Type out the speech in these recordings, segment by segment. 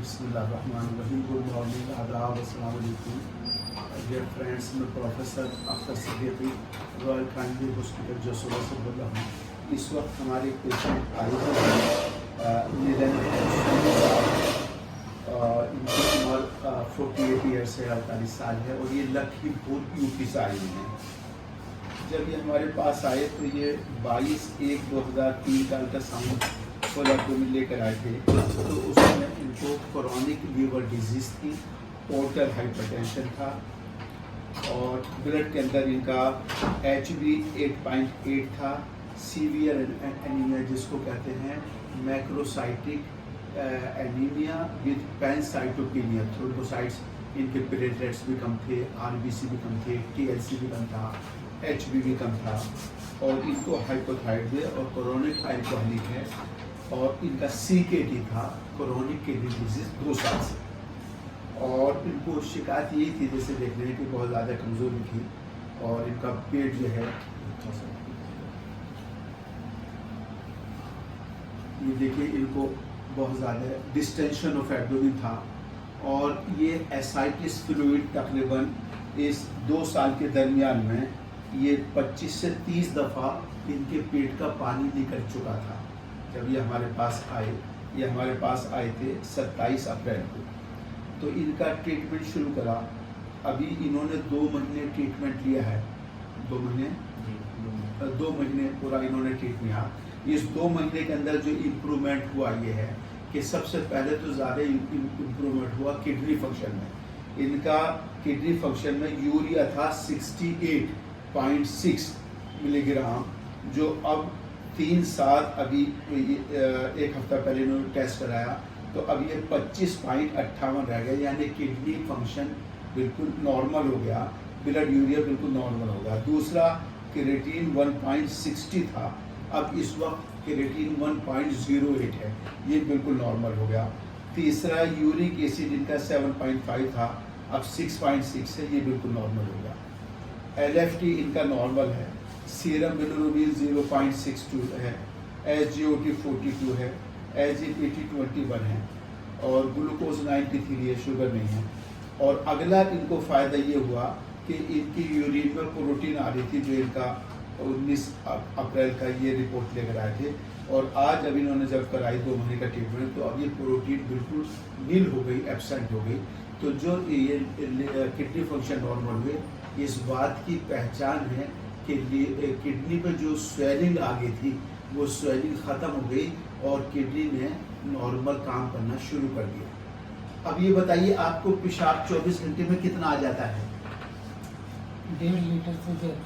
बिस्मिल्लाहिर्रहमानिर्रहीम। Good morning, आदाब, अस्सलाम वालेकुम डियर फ्रेंड्स। मैं professor Akhtar Siddiqui, royal Kanvi hospital Jasora से बोल रहा हूँ। इस वक्त हमारे पेशेंट आए हैं इनकी उम्र 48 ईयर्स है, 48 साल है और ये लखीमपुर यूपी से आए हुए हैं। जब ये हमारे पास आए तो ये 22/1/2003 का अल्ट्रासाउंड कोल्हापुर में लेकर आए थे। तो उसमें इनको क्रोनिक लीवर डिजीज़ थी, पोर्टल हाइपरटेंशन था और ब्लड के अंदर इनका HB 8.8 था। सीवियर एनीमिया जिसको कहते हैं macrocytic anaemia with pancytopenia, thrombocytes इनके प्लेटलेट्स भी कम थे, RBC भी कम थे, TLC भी कम था, HB भी कम था और इनको हाइपोथायराइड है और क्रोनिक अल्कोहलिक है और इनका CKD था, क्रोनिक किडनी डिजीज 2 साल से। और इनको शिकायत यही थी, जैसे देख रहे हैं कि बहुत ज़्यादा कमज़ोरी थी और इनका पेट जो है, ये देखिए इनको बहुत ज़्यादा डिस्टेंशन ऑफ एब्डोमेन था और ये एसाइटिस फ्लूइड तकरीबन इस 2 साल के दरमियान में ये 25 से 30 दफ़ा इनके पेट का पानी निकल चुका था। जब ये हमारे पास आए थे 27 अप्रैल को, तो इनका ट्रीटमेंट शुरू करा। अभी इन्होंने 2 महीने ट्रीटमेंट लिया है, 2 महीने पूरा इन्होंने ट्रीटमेंट लिया। इस 2 महीने के अंदर जो इम्प्रूवमेंट हुआ ये है कि सबसे पहले तो ज़्यादा इम्प्रूवमेंट हुआ किडनी फंक्शन में। इनका किडनी फंक्शन में यूरिया था 68.6 मिलीग्राम, जो अब 3-7 अभी 1 हफ्ता पहले इन्होंने टेस्ट कराया तो अब ये 25.58 रह गया, यानी किडनी फंक्शन बिल्कुल नॉर्मल हो गया, ब्लड यूरिया बिल्कुल नॉर्मल हो गया। दूसरा क्रिएटिन 1.60 था, अब इस वक्त क्रिएटिन 1.08 है, ये बिल्कुल नॉर्मल हो गया। तीसरा यूरिक एसिड इनका 7.5 था, अब 6.6 है, ये बिल्कुल नॉर्मल हो गया। LFT इनका नॉर्मल है, सीरम बिलिरुबिन 0.62 है, SGOT 42 है, SGPT 21 है और ग्लूकोज 93 है, शुगर नहीं है। और अगला इनको फ़ायदा ये हुआ कि इनकी यूरिन में प्रोटीन आ रही थी, जो इनका 19 अप्रैल का ये रिपोर्ट लेकर आए थे और आज अब इन्होंने जब कराई 2 महीने का ट्रीटमेंट, तो अब ये प्रोटीन बिल्कुल नील हो गई, एब्सेंट हो गई। तो जो ये किडनी फंक्शन नॉर्मल हुए, इस बात की पहचान है कि किडनी पर जो स्वेलिंग आ गई थी वो स्वेलिंग ख़त्म हो गई और किडनी ने नॉर्मल काम करना शुरू कर दिया। अब ये बताइए, आपको पेशाब 24 घंटे में कितना आ जाता है? 1.5 लीटर से ज़्यादा।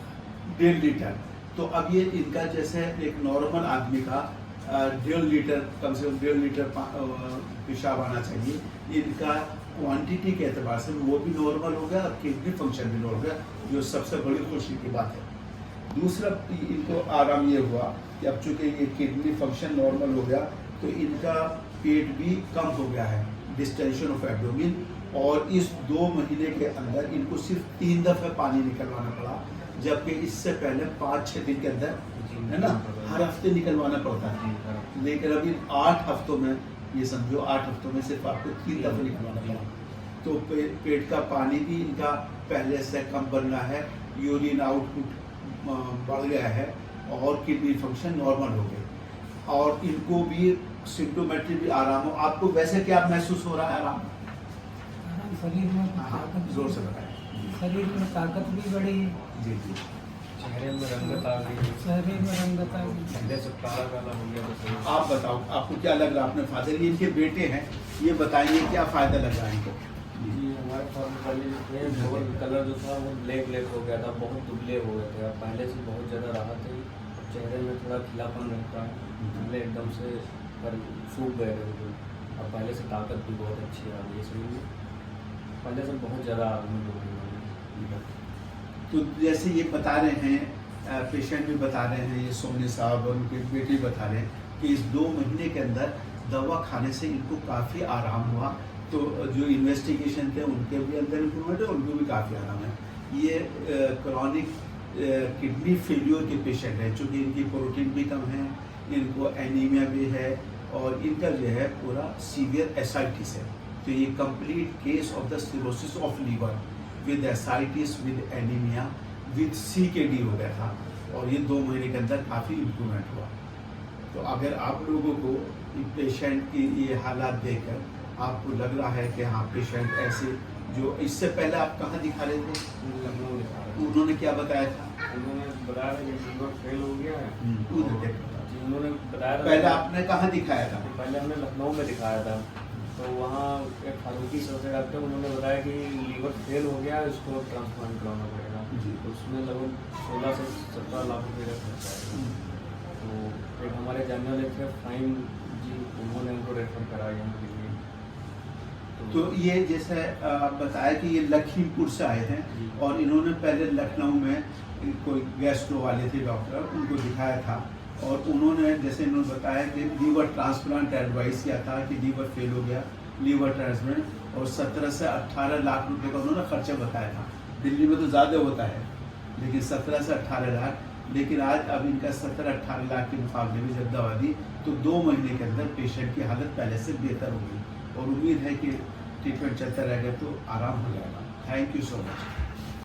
1.5 लीटर। तो अब ये इनका जैसे एक नॉर्मल आदमी का 1.5 लीटर, कम से कम 1.5 लीटर पेशाब आना चाहिए। इनका क्वांटिटी के एतबार से वो भी नॉर्मल हो गया और किडनी फंक्शन भी नॉर्मल हो गया, जो सबसे बड़ी खुशी की बात है। दूसरा इनको आराम ये हुआ कि अब चूँकि ये किडनी फंक्शन नॉर्मल हो गया तो इनका पेट भी कम हो गया है, डिस्टेंशन ऑफ एब्डोमेन। और इस 2 महीने के अंदर इनको सिर्फ 3 दफ़े पानी निकलवाना पड़ा, जबकि इससे पहले 5-6 दिन के अंदर, है ना, हर हफ्ते निकलवाना पड़ता है। लेकिन अभी 8 हफ्तों में, ये समझो 8 हफ्तों में सिर्फ आपको 3 दफ़े निकलवाना पड़ा। तो पेट का पानी भी इनका पहले से कम बन रहा है, यूरिन आउटपुट बढ़ गया है और किडनी फंक्शन नॉर्मल हो गए और इनको भी सिम्टोमेट्री भी आराम हो। आपको वैसे क्या महसूस हो रहा है? आराम शरीर में ताकत, जोर से बताएं। शरीर में ताकत भी बढ़ी, जी। चेहरे में रंगत आ गई, शरीर में रंगत आ गई। पहले से काला काला हो गया। आप बताओ, आपको क्या लग रहा है? अपने फादर, ये इनके बेटे हैं, ये बताइए क्या फ़ायदा लग रहा है इनको? जी, हमारे फादर पहले जो थे वो कलर जो था वो ब्लैक हो गया था, बहुत दुबले हो गए थे। अब पहले से बहुत ज़्यादा राहत है, चेहरे में थोड़ा खिलापन रहता है, पहले एकदम से पर सूख गए थे वो। अब पहले से ताकत भी बहुत अच्छी आ गई शरीर में, पहले से बहुत ज़्यादा आदमी हो गई। तो जैसे ये बता रहे हैं, पेशेंट भी बता रहे हैं, ये सोनी साहब और उनके बेटे भी बता रहे हैं कि इस 2 महीने के अंदर दवा खाने से इनको काफ़ी आराम हुआ। तो जो इन्वेस्टिगेशन थे उनके भी अंदर इम्प्रूवमेंट है, उनको भी काफ़ी आराम है। ये क्रॉनिक किडनी फेल्योर के पेशेंट हैं, चूँकि इनकी प्रोटीन भी कम है, इनको एनीमिया भी है और इनका जो है पूरा सीवियर एसाइटिस है। तो ये complete case of the cirrhosis of liver with ascites with anaemia with CKD हो गया था, और ये 2 महीने के अंदर काफ़ी इम्प्रूवमेंट हुआ। तो अगर आप लोगों को पेशेंट की ये हालात देखकर आपको लग रहा है कि हाँ पेशेंट ऐसे, जो इससे पहले आप कहाँ दिखा रहे थे, लखनऊ दिखा रहा उन्होंने क्या बताया था? था। उन्होंने बताया था कि लीवर फेल हो गया है। उधर देखो। जी, उन्होंने बताया था। पहले आपने कहाँ दिखाया था? पहले हमने लखनऊ में दिखाया था, तो वहाँ एक फारूकी सर से डॉक्टर, उन्होंने बताया कि लीवर फेल हो गया, इसको ट्रांसप्लांट कराना पड़ेगा। जी। तो उसमें लगभग 16 से 17 लाख रुपये का खर्चा है। तो एक हमारे जानने वाले थे फाइन जी, उन्होंने हमको रेफर कराया यहाँ के लिए। तो ये जैसे बताया कि ये लखीमपुर से आए हैं, जी। और इन्होंने पहले लखनऊ में कोई गैस्ट्रो वाले थे डॉक्टर, उनको दिखाया था, और उन्होंने जैसे इन्होंने बताया कि लीवर ट्रांसप्लांट एडवाइस किया था कि लीवर फेल हो गया, लीवर ट्रांसप्लांट, और 17 से 18 लाख रुपए का उन्होंने खर्चा बताया था। दिल्ली में तो ज़्यादा होता है, लेकिन 17 से 18 लाख, लेकिन आज अब इनका 17-18 लाख के मुकाबले में जब दवा दी तो 2 महीने के अंदर पेशेंट की हालत पहले से बेहतर होगी, और उम्मीद है कि ट्रीटमेंट चलता रहेगा तो आराम हो जाएगा। Thank you so much.